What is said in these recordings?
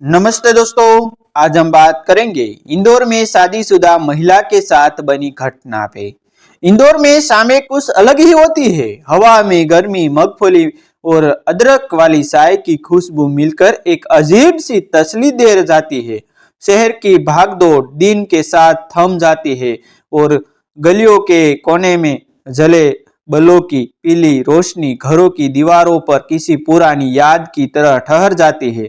नमस्ते दोस्तों। आज हम बात करेंगे इंदौर में शादीशुदा महिला के साथ बनी घटना पे। इंदौर में शामें कुछ अलग ही होती है। हवा में गर्मी, मूंगफली और अदरक वाली चाय की खुशबू मिलकर एक अजीब सी तसल्ली दे जाती है। शहर की भागदौड़ दिन के साथ थम जाती है और गलियों के कोने में जले बल्बों की पीली रोशनी घरों की दीवारों पर किसी पुरानी याद की तरह ठहर जाती है।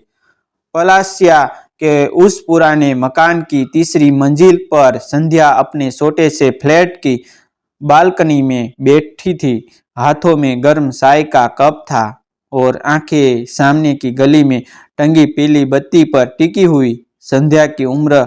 पलासिया के उस पुराने मकान की तीसरी मंजिल पर संध्या अपने छोटे से फ्लैट की बालकनी में बैठी थी। हाथों में गर्म चाय का कप था और आंखें सामने की गली में टंगी पीली बत्ती पर टिकी हुई। संध्या की उम्र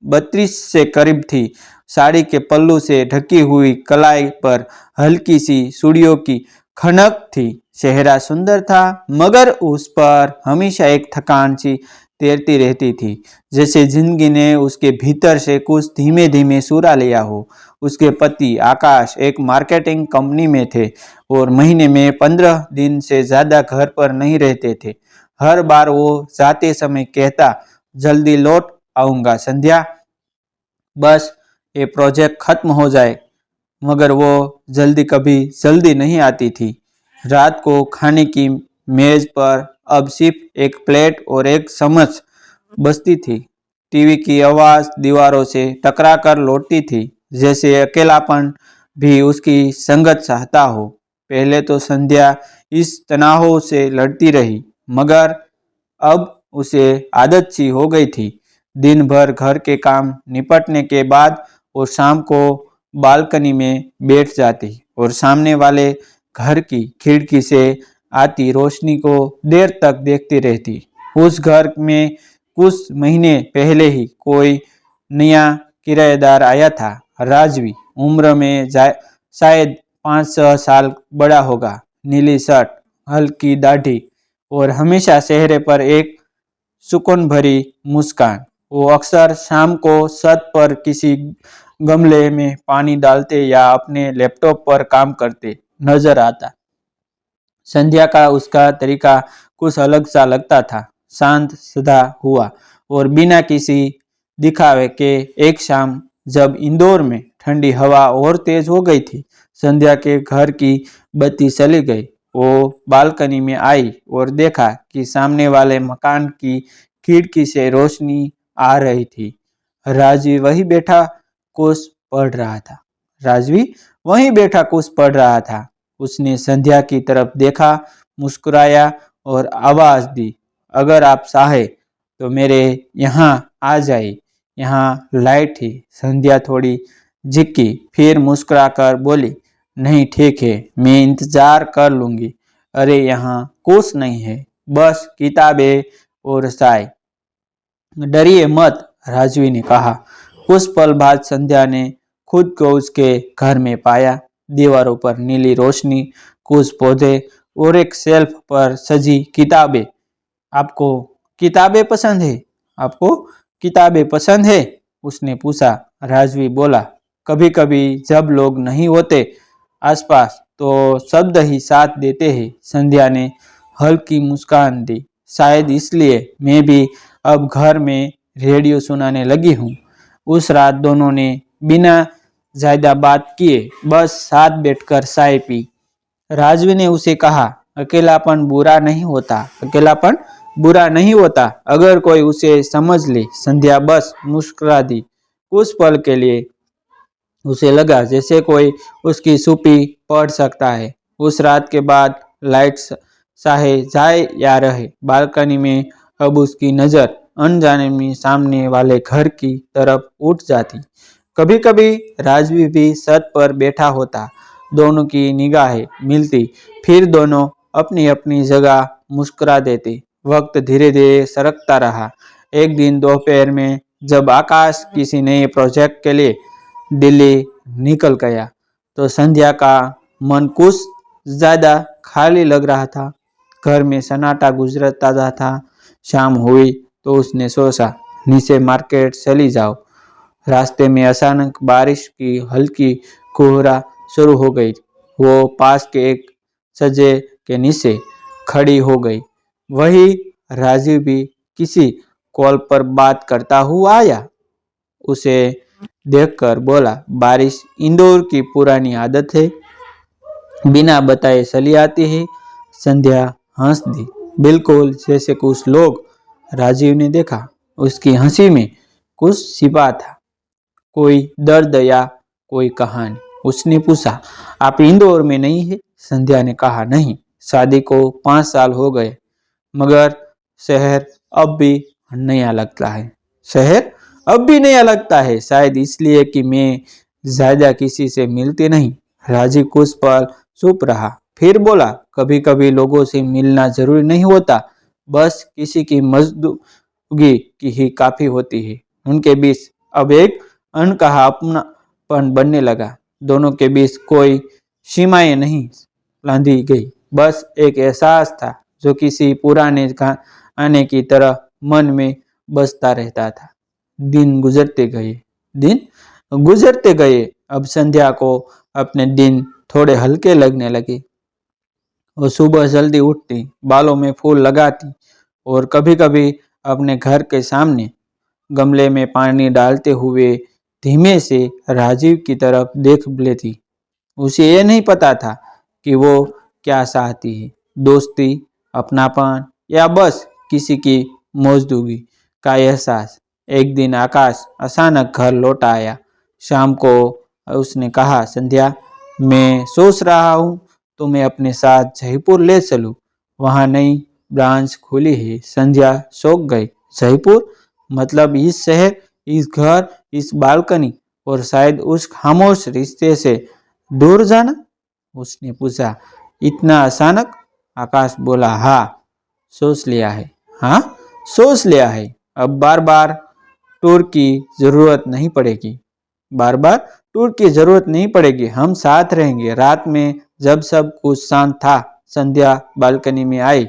32 से करीब थी। साड़ी के पल्लू से ढकी हुई कलाई पर हल्की सी चूड़ियों की खनक थी। चेहरा सुंदर था मगर उस पर हमेशा एक थकान सी तैरती रहती थी, जैसे जिंदगी ने उसके भीतर से कुछ धीमे धीमे सुरा लिया हो। उसके पति आकाश एक मार्केटिंग कंपनी में थे और महीने में 15 दिन से ज्यादा घर पर नहीं रहते थे। हर बार वो जाते समय कहता, जल्दी लौट आऊंगा संध्या, बस ये प्रोजेक्ट खत्म हो जाए। मगर वो जल्दी नहीं आती थी। रात को खाने की मेज पर अब सिर्फ एक प्लेट और एक चम्मच बचती थी। टीवी की आवाज दीवारों से टकरा कर लौटती थी, जैसे अकेलापन भी उसकी संगत चाहता हो। पहले तो संध्या इस तनाव से लड़ती रही, मगर अब उसे आदत सी हो गई थी। दिन भर घर के काम निपटने के बाद वो शाम को बालकनी में बैठ जाती और सामने वाले घर की खिड़की से आती रोशनी को देर तक देखती रहती। उस घर में कुछ महीने पहले ही कोई नया किराएदार आया था। राजवी, उम्र में शायद 5-6 साल बड़ा होगा। नीली शर्ट, हल्की दाढ़ी और हमेशा चेहरे पर एक सुकून भरी मुस्कान। वो अक्सर शाम को छत पर किसी गमले में पानी डालते या अपने लैपटॉप पर काम करते नजर आता। संध्या का उसका तरीका कुछ अलग सा लगता था, शांत सदा हुआ और बिना किसी दिखावे के। एक शाम जब इंदौर में ठंडी हवा और तेज हो गई थी, संध्या के घर की बत्ती चली गई। वो बालकनी में आई और देखा कि सामने वाले मकान की खिड़की से रोशनी आ रही थी। राजवी वही बैठा कुछ पढ़ रहा था। राजवी वहीं बैठा कुछ पढ़ रहा था। उसने संध्या की तरफ देखा, मुस्कुराया और आवाज दी, अगर आप चाहे तो मेरे यहाँ आ जाइए, यहाँ लाइट है। संध्या थोड़ी झिकी, फिर मुस्कुराकर बोली, नहीं ठीक है, मैं इंतजार कर लूंगी। अरे यहाँ कुछ नहीं है, बस किताबें और चाय। डरिए मत, राजवी ने कहा। कुछ पल बाद संध्या ने खुद को उसके घर में पाया। दीवारों पर नीली रोशनी, कुछ पौधे और एक शेल्फ पर सजी किताबें। आपको किताबें पसंद है? आपको किताबें पसंद है? उसने पूछा। राजवी बोला, कभी कभी जब लोग नहीं होते आसपास तो शब्द ही साथ देते हैं। संध्या ने हल्की मुस्कान दी, शायद इसलिए मैं भी अब घर में रेडियो सुनाने लगी हूँ। उस रात दोनों ने बिना ज्यादा बात किए बस साथ बैठकर चाय पी। राजवी ने उसे कहा, अकेलापन बुरा नहीं होता, अकेलापन बुरा नहीं होता अगर कोई उसे समझ ले। संध्या बस मुस्कुरा दी। कुछ पल के लिए उसे लगा जैसे कोई उसकी चुप्पी पढ़ सकता है। उस रात के बाद लाइट्स चाहे जाए या रहे, बालकनी में अब उसकी नजर अनजाने में सामने वाले घर की तरफ उठ जाती। कभी कभी राजवी भी छत पर बैठा होता, दोनों की निगाहें मिलती, फिर दोनों अपनी अपनी जगह मुस्कुरा देते। वक्त धीरे धीरे सरकता रहा। एक दिन दोपहर में जब आकाश किसी नए प्रोजेक्ट के लिए दिल्ली निकल गया, तो संध्या का मन कुछ ज्यादा खाली लग रहा था। घर में सन्नाटा गुजरता था। शाम हुई तो उसने सोचा, नीचे मार्केट चली जाओ। रास्ते में अचानक बारिश की हल्की कोहरा शुरू हो गई। वो पास के एक सजे के नीचे खड़ी हो गई। वही राजीव भी किसी कॉल पर बात करता हुआ आया। उसे देखकर बोला, बारिश इंदौर की पुरानी आदत है, बिना बताए चली आती है। संध्या हंस दी, बिल्कुल जैसे कुछ लोग। राजीव ने देखा, उसकी हंसी में कुछ छिपा था, कोई दर्द या कोई कहानी। उसने पूछा, आप इंदौर में नहीं है? संध्या ने कहा, नहीं, शादी को 5 साल हो गए, मगर शहर अब भी नया लगता है। शहर अब भी नया लगता है, शायद इसलिए कि मैं ज्यादा किसी से मिलती नहीं। राजीव कुछ पल चुप रहा, फिर बोला, कभी कभी लोगों से मिलना जरूरी नहीं होता, बस किसी की मौजूदगी की ही काफी होती है। उनके बीच अब एक अनकहा अपनापन बनने लगा। दोनों के बीच कोई सीमाएं नहीं बांधी गई, बस एक एहसास था जो किसी पुराने गाने की तरह मन में बजता रहता था। दिन गुजरते गए। अब संध्या को अपने दिन थोड़े हल्के लगने लगे। वो सुबह जल्दी उठती, बालों में फूल लगाती और कभी कभी अपने घर के सामने गमले में पानी डालते हुए धीमे से राजीव की तरफ देख लेती। उसे ये नहीं पता था कि वो क्या चाहती है, दोस्ती, अपनापन या बस किसी की मौजूदगी का एहसास। एक दिन आकाश अचानक घर लौट आया। शाम को उसने कहा, संध्या, मैं सोच रहा हूँ तुम्हें अपने साथ जयपुर ले चलूं, वहाँ नई ब्रांच खुली है। संध्या चौंक गई। जयपुर? मतलब इस शहर, इस घर, इस बालकनी और शायद उस खामोश रिश्ते से दूर जाना? उसने पूछा, इतना अचानक? आकाश बोला, हाँ, सोच लिया है। हाँ, सोच लिया है। अब बार बार टूर की जरूरत नहीं पड़ेगी। बार बार टूर की जरूरत नहीं पड़ेगी, हम साथ रहेंगे। रात में जब सब कुछ शांत था, संध्या बालकनी में आई।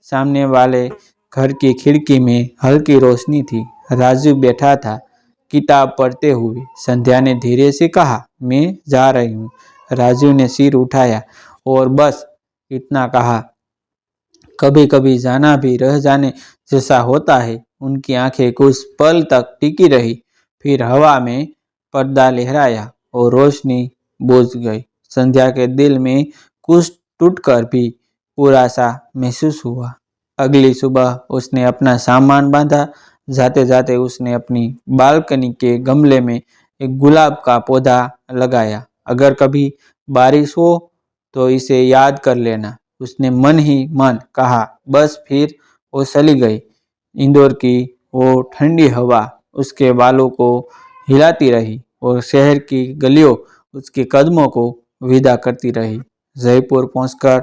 सामने वाले घर की खिड़की में हल्की रोशनी थी। राजू बैठा था, किताब पढ़ते हुए। संध्या ने धीरे से कहा, मैं जा रही हूँ। राजू ने सिर उठाया और बस इतना कहा। कभी कभी जाना भी रह जाने जैसा होता है। उनकी आंखें कुछ पल तक टिकी रही, फिर हवा में पर्दा लहराया और रोशनी बुझ गई। संध्या के दिल में कुछ टूटकर भी पूरा सा महसूस हुआ। अगली सुबह उसने अपना सामान बांधा। जाते जाते उसने अपनी बालकनी के गमले में एक गुलाब का पौधा लगाया। अगर कभी बारिश हो तो इसे याद कर लेना, उसने मन ही मन कहा। बस फिर वो चली गई। इंदौर की वो ठंडी हवा उसके बालों को हिलाती रही और शहर की गलियों उसके कदमों को विदा करती रही। जयपुर पहुंचकर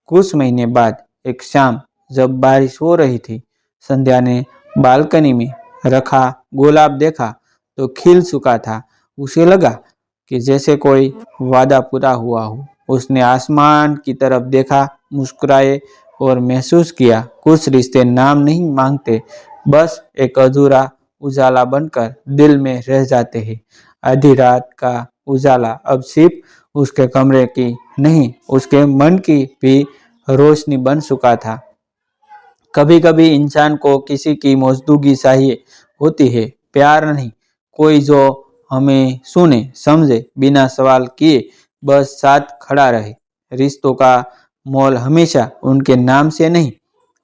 कुछ महीने बाद एक शाम जब बारिश हो रही थी, संध्या ने बालकनी में रखा गुलाब देखा तो खिल चुका था। उसे लगा कि जैसे कोई वादा पूरा हुआ हो। उसने आसमान की तरफ देखा, मुस्कुराए और महसूस किया, कुछ रिश्ते नाम नहीं मांगते, बस एक अधूरा उजाला बनकर दिल में रह जाते हैं। आधी रात का उजाला अब सिर्फ उसके कमरे की नहीं, उसके मन की भी रोशनी बन चुका था। कभी कभी इंसान को किसी की मौजूदगी चाहिए होती है, प्यार नहीं, कोई जो हमें सुने समझे, बिना सवाल किए बस साथ खड़ा रहे। रिश्तों का मोल हमेशा उनके नाम से नहीं,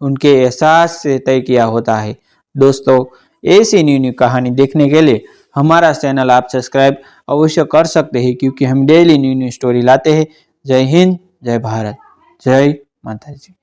उनके एहसास से तय किया होता है। दोस्तों, ऐसी न्यू न्यू कहानी देखने के लिए हमारा चैनल आप सब्सक्राइब अवश्य कर सकते हैं, क्योंकि हम डेली न्यू न्यू स्टोरी लाते हैं। जय हिंद, जय भारत, जय माता जी।